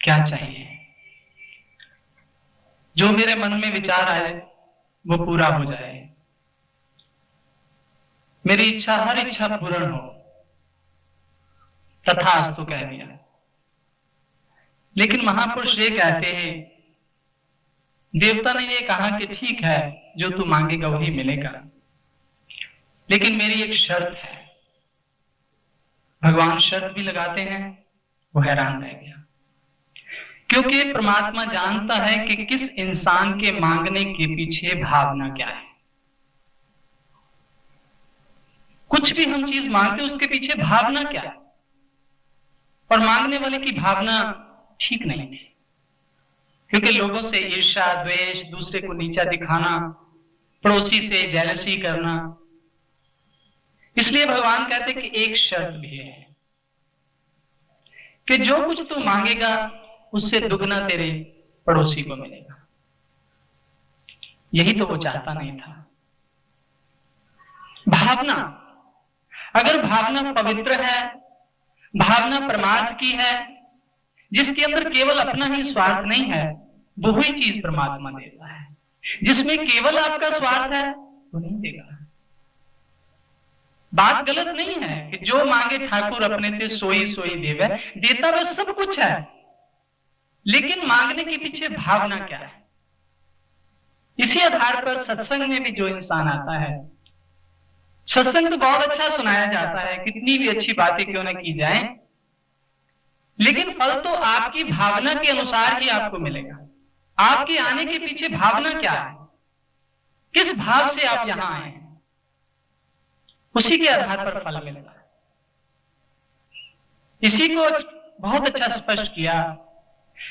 क्या चाहिए, जो मेरे मन में विचार आए वो पूरा हो जाए, मेरी इच्छा हर इच्छा पूर्ण हो, तथास्तु कह दिया। लेकिन महापुरुष ये कहते हैं, देवता ने ये कहा कि ठीक है, जो तू मांगेगा वही मिलेगा, लेकिन मेरी एक शर्त है। भगवान शर्त भी लगाते हैं। वो हैरान रह गया, क्योंकि परमात्मा जानता है कि किस इंसान के मांगने के पीछे भावना क्या है। कुछ भी हम चीज मांगते हैं उसके पीछे भावना क्या है, और मांगने वाले की भावना ठीक नहीं है, क्योंकि लोगों से ईर्ष्या, द्वेष, दूसरे को नीचा दिखाना, पड़ोसी से जेलसी करना। इसलिए भगवान कहते हैं कि एक शर्त भी है कि जो कुछ तू मांगेगा उससे दुगना तेरे पड़ोसी को मिलेगा। यही तो वो चाहता नहीं था। भावना, अगर भावना पवित्र है, भावना परमार्थ की है, जिसके अंदर केवल अपना ही स्वार्थ नहीं है, वही चीज परमात्मा देता है। जिसमें केवल आपका स्वार्थ है वो नहीं देगा। बात गलत नहीं है कि जो मांगे ठाकुर अपने से सोई सोई देवे, देता वह सब कुछ है, लेकिन मांगने के पीछे भावना क्या है। इसी आधार पर सत्संग में भी जो इंसान आता है, सत्संग तो बहुत अच्छा सुनाया जाता है, कितनी भी अच्छी बातें क्यों न की जाए, लेकिन फल तो आपकी भावना के अनुसार ही आपको मिलेगा। आपके आने के पीछे भावना क्या है, किस भाव से आप यहां आए हैं, उसी के आधार पर फल मिलेगा। इसी को बहुत अच्छा स्पष्ट किया,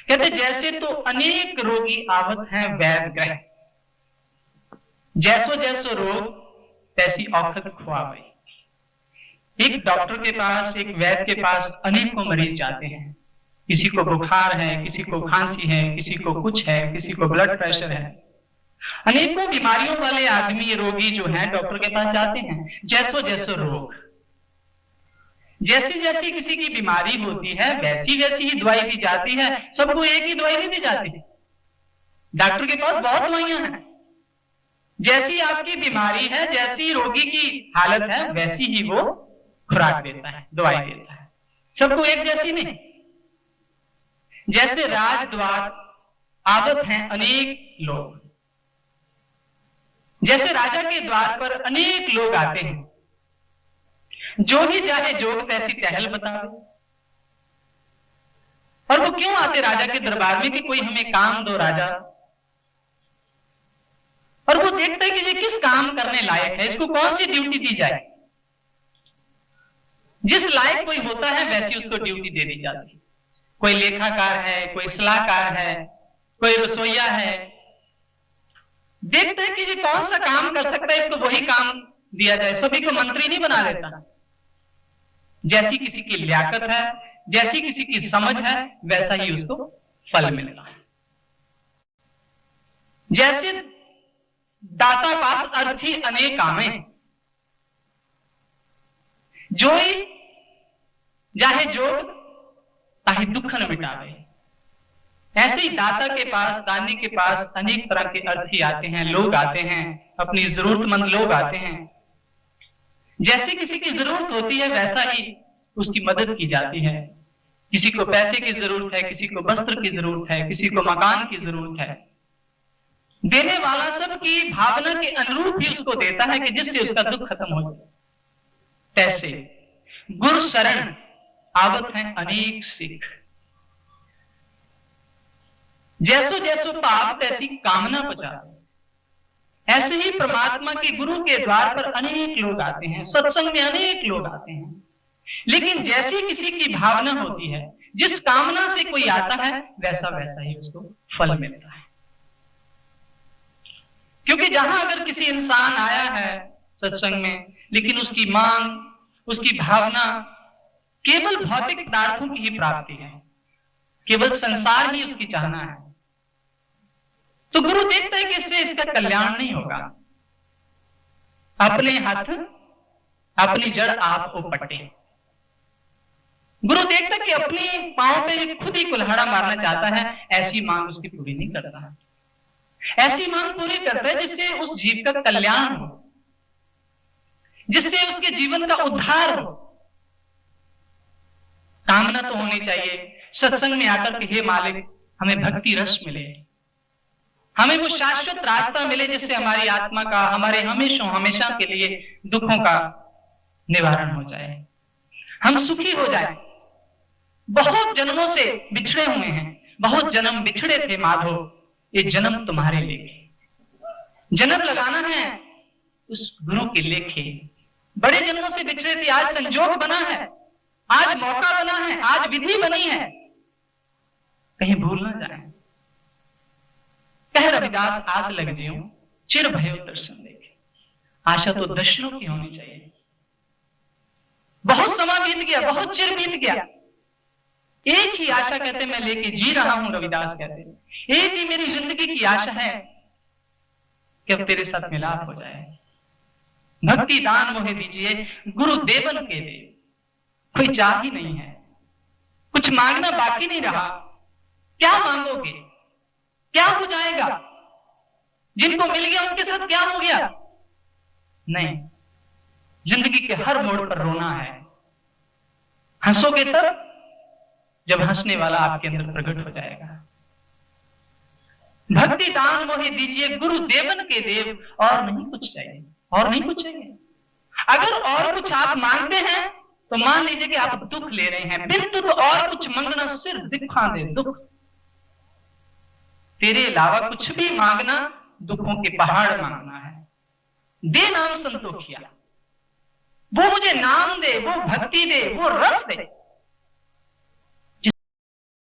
कहते जैसे तो अनेक रोगी आवत हैं वैद ग्रह, जैसो जैसो रोग तैसी औखत खुआवई। एक डॉक्टर के पास, एक वैद्य के पास अनेकों मरीज जाते हैं। किसी को बुखार है, किसी को खांसी है, किसी को कुछ है, किसी को ब्लड प्रेशर है। अनेकों बीमारियों वाले आदमी, रोगी जो हैं, डॉक्टर के पास जाते हैं। जैसो जैसो रोग, जैसी जैसी किसी की बीमारी होती है वैसी वैसी ही दवाई दी जाती है। सबको एक ही दवाई नहीं दी जाती। डॉक्टर के पास बहुत दवाइयां हैं। जैसी आपकी बीमारी है, जैसी रोगी की हालत है, वैसी ही वो खुराक देता है, दवाई देता है। सबको एक जैसी नहीं। जैसे राज द्वार आवत हैं अनेक लोग, जैसे राजा के द्वार पर अनेक लोग आते हैं, जो ही चाहे जोग तैसी टहल बतावे। और वो क्यों आते राजा के दरबार में कि कोई हमें काम दो राजा। और वो देखता है कि ये किस काम करने लायक है, इसको कौन सी ड्यूटी दी जाए। जिस लायक कोई होता है वैसी उसको ड्यूटी दे दी जाती है। कोई लेखाकार है, कोई सलाहकार है, कोई रसोईया है। देखते हैं कि ये कौन सा काम कर सकता है, इसको वही काम दिया जाए। सभी को मंत्री नहीं बना लेता। जैसी किसी की लियाकत है, जैसी किसी की समझ है, वैसा ही उसको फल मिलता है। जैसे दाता पास अर्थी अनेक कामे, जो ही जाहे जोग ताहि दुख न मिटावे। ऐसे ही दाता के पास, दानी के पास अनेक तरह के अर्थी आते हैं, लोग आते हैं, अपनी जरूरतमंद लोग आते हैं। जैसे किसी की जरूरत होती है वैसा ही उसकी मदद की जाती है। किसी को पैसे की जरूरत है, किसी को वस्त्र की जरूरत है, किसी को मकान की जरूरत है। देने वाला सबकी भावना के अनुरूप ही उसको देता है कि जिससे उसका दुख खत्म हो जाए। कैसे गुरु शरण आवत हैं अनेक सिख, जैसो जैसो भाव तैसी कामना पहुंचा। ऐसे ही परमात्मा के गुरु के द्वार पर अनेक लोग आते हैं, सत्संग में अनेक लोग आते हैं, लेकिन जैसी किसी की भावना होती है, जिस कामना से कोई आता है, वैसा वैसा ही उसको फल मिलता है। क्योंकि जहां अगर किसी इंसान आया है सत्संग में, लेकिन उसकी मांग, उसकी भावना केवल भौतिक पदार्थों की ही प्राप्ति है, केवल संसार ही उसकी चाहना है, तो गुरु देखता है कि इससे इसका कल्याण नहीं होगा। अपने हाथ अपनी जड़ आप उपटे। गुरु देखता कि अपनी पांव पे खुद ही कुल्हाड़ा मारना चाहता है, ऐसी मांग उसकी पूरी नहीं करता। ऐसी मांग पूरी करता है जिससे उस जीव का कल्याण हो, जिससे उसके जीवन का उद्धार हो। कामना तो होनी चाहिए सत्संग में आकर के, हे मालिक हमें भक्ति रस मिले, हमें वो शाश्वत रास्ता मिले जिससे हमारी आत्मा का, हमारे हमेशा के लिए दुखों का निवारण हो जाए, हम सुखी हो जाए। बहुत जन्मों से बिछड़े हुए हैं, बहुत जन्म बिछड़े थे माधो, ये जन्म तुम्हारे लिए। जन्म लगाना है उस गुरु के लेखे। बड़े जन्मों से बिछड़े थे, आज संजोग बना है, आज मौका बना है, आज विधि बनी है, कहीं भूल ना जाए। कह रविदास आस लग जियो चिर भयो दर्शन देखे। आशा तो दर्शनों की होनी चाहिए। बहुत समय बीत गया, बहुत चिर बीत गया, एक ही आशा कहते मैं लेके जी रहा हूं। रविदास कहते एक ही मेरी जिंदगी की आशा है कि अब तेरे साथ मिलाप हो जाए। भक्ति दान मोहे दीजिए गुरु देवन के देव। कोई चाह ही नहीं है, कुछ मांगना बाकी नहीं रहा। क्या मांगोगे, क्या हो जाएगा? जिनको मिल गया उनके साथ क्या हो गया? नहीं, जिंदगी के हर मोड़ पर रोना है। हंसोगे तब जब हंसने वाला आपके अंदर प्रकट हो जाएगा। भक्ति दान मोहे दीजिए गुरु देवन के देव, और नहीं कुछ चाहिए, और नहीं कुछ चाहिए। अगर और कुछ आप मांगते हैं तो मान लीजिए कि आप दुख ले रहे हैं। बिन दुख और कुछ मंगना सिर्फ दिखा दे दुख। तेरे अलावा कुछ भी मांगना दुखों के पहाड़ मांगना है। दे नाम संतोखिया, वो मुझे नाम दे, वो भक्ति दे, वो रस दे।